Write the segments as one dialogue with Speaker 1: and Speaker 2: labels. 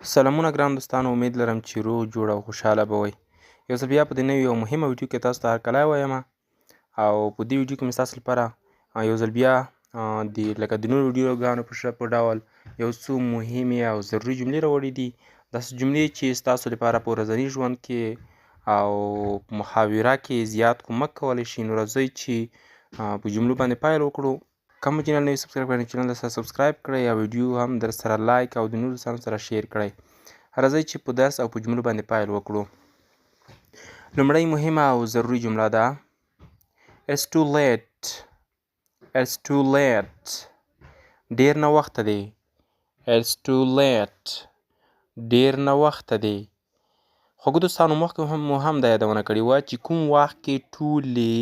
Speaker 1: سلامونه ګران دوستانو، امید لرم چې روغ جوړ او خوشحاله به وئ. یو ځل بیا په دې نوي او مهمه ویډیو کې تاسو ته هرکلی وایم او په دې ویډیو کې مې ستاسو لپاره یو ځل بیا لکه د نورو ویډیوګانو په ډول یو څو مهمې او ضروري جملې راوړې دي. داسې جملې چې ستاسو لپاره په ورځني ژوند کې او محاوره کې زیات کومک کولی شي. نو راځئ چې په جملو باندې پیل وکړو. که مو چینل نوی سبسکرایب کړی نو چینل درسره سبسکرایب کړئ او ویډیو هم درسره لایک او د نورو دوستانو سره شیر کړئ. راځئ چې په درس او په جملو باندې پیل وکړو. لومړی مهمه او ضروري جمله ده It's too late. It's too late. ډیر ناوخته دی. It's too late. ډیر ناوخته دی. خوږو دوستانو، مخکې مو هم دا یادونه کړې وه چې کوم وخت کې ټولې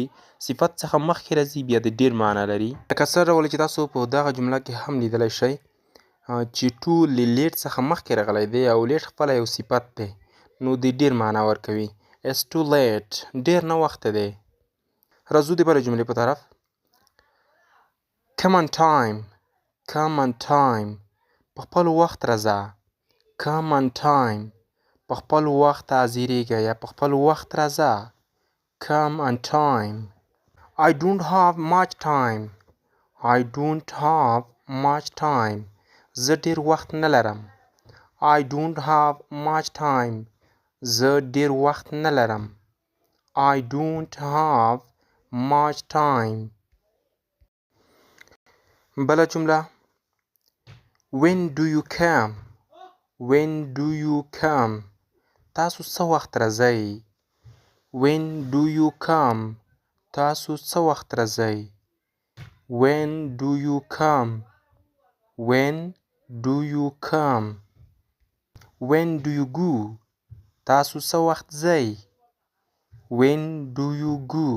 Speaker 1: صفت څخه مخکې راځي بیا د ډیر معنا لري. لکه څه ډول چې تاسو په دغه جمله کې هم لیدلی شئ چې ټولې لیټ څخه مخکې راغلی دی او لیټ خپله یو صفت دی، نو د ډیر معنا ورکوي. It's too late. ډیر ناوخته دی. راځو د بلې جملې په طرف. Come on time. Come on time. په خپل وخت راځه. Come on time. په خپل وخت حاضرېږه یا په خپل وخت راځه. Come on time. I don't have much time. I don't have much time. زه ډیر وخت نه لرم. I don't have much time. زه ډیر وخت نه لرم. I don't have much time. بله جمله. When do you come? When do you come? تاسو څه وخت راځئ. When do you come? تاسو څه وخت راځئ. When do you come? When do you come? When do you go? تاسو څه وخت ځئ. When do you go?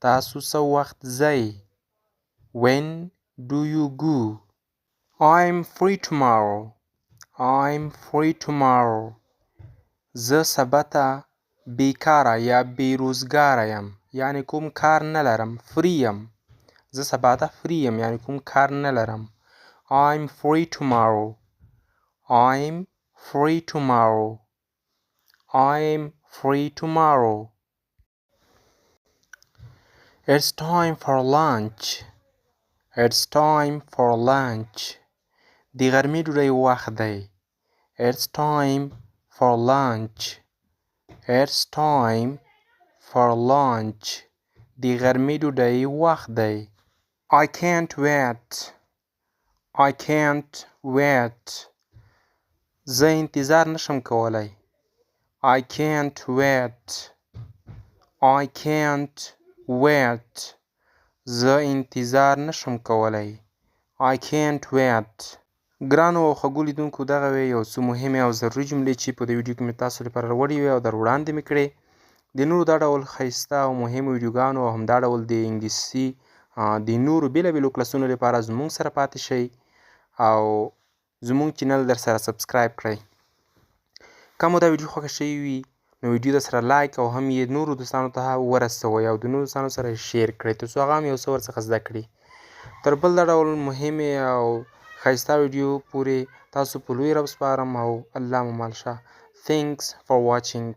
Speaker 1: تاسو څه وخت ځئ. When do you go? I'm free tomorrow. I'm free tomorrow. زه سبا ته بیکاره یا بیروزګاره یم، یعنی کوم کار نه لرم. free یم. زه سبا ته free یم یعنی کوم کار نه لرم. I'm free tomorrow. I'm free tomorrow. I'm free tomorrow. It's time for lunch. It's time for lunch. د غرمې ډوډۍ وخت دی. It's time for lunch. It's time for lunch. د غرمې ډوډۍ وخت دی. I can't wait. I can't wait. زه انتظار نشم کولی. I can't wait. I can't wait. زه انتظار نشم کولی. I can't wait. ګرانو او خوږو لیدونکو، دغه وې یو څو مهمې او ضروري جملې چې په دې ویډیو کې مې تاسو لپاره راوړې وې او در وړاندې مې کړې. د نورو دا ډول ښایسته او مهمو ویډیوګانو او همدا ډول د انګلیسي د نورو بېلابېلو کلاسونو لپاره زموږ سره پاتې شئ او زموږ چینل درسره سبسکرایب کړئ. که مو دا ویډیو خوښه شوې وي نو ویډیو درسره لایک او هم یې نورو دوستانو ته ورسوئ او د نورو دوستانو سره یې شیر کړئ تر څو هغه هم یو څه ورڅخه زده کړي. تر بل دا ډول مهمې او ښایسته ویډیو پورې تاسو په لوی رب سپارم او الله مو مل شه. Thanks for watching.